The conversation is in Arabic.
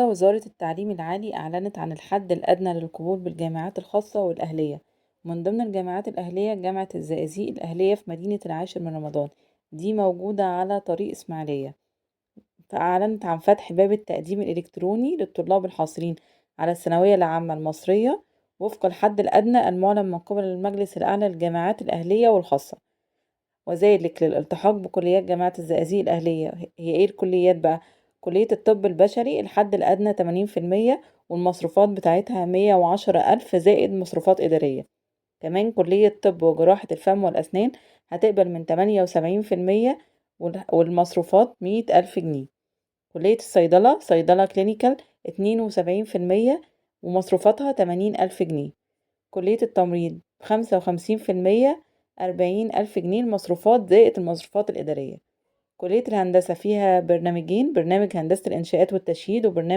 وزارة التعليم العالي أعلنت عن الحد الأدنى للقبول بالجامعات الخاصة والأهلية. من ضمن الجامعات الأهلية جامعة الزقازيق الأهلية في مدينة العاشر من رمضان، دي موجودة على طريق إسماعيلية. فأعلنت عن فتح باب التقديم الإلكتروني للطلاب الحاصلين على الثانوية العامة المصرية وفق الحد الأدنى المعلن من قبل المجلس الأعلى للجامعات الأهلية والخاصة، وذلك للالتحاق بكليات جامعة الزقازيق الأهلية. هي ايه الكليات بقى؟ كلية الطب البشري الحد الأدنى 80%، والمصروفات بتاعتها 110,000 زائد مصروفات إدارية. كمان كلية طب وجراحة الفم والأسنان هتقبل من 78%، والمصروفات 100,000 جنيه. كلية الصيدلة صيدلة كلينيكال 72%، ومصروفاتها 80,000 جنيه. كلية التمريض 55%، 40,000 جنيه المصروفات زائد المصروفات الإدارية. كلية الهندسة فيها برنامجين: برنامج هندسة الإنشاءات والتشييد، وبرنامج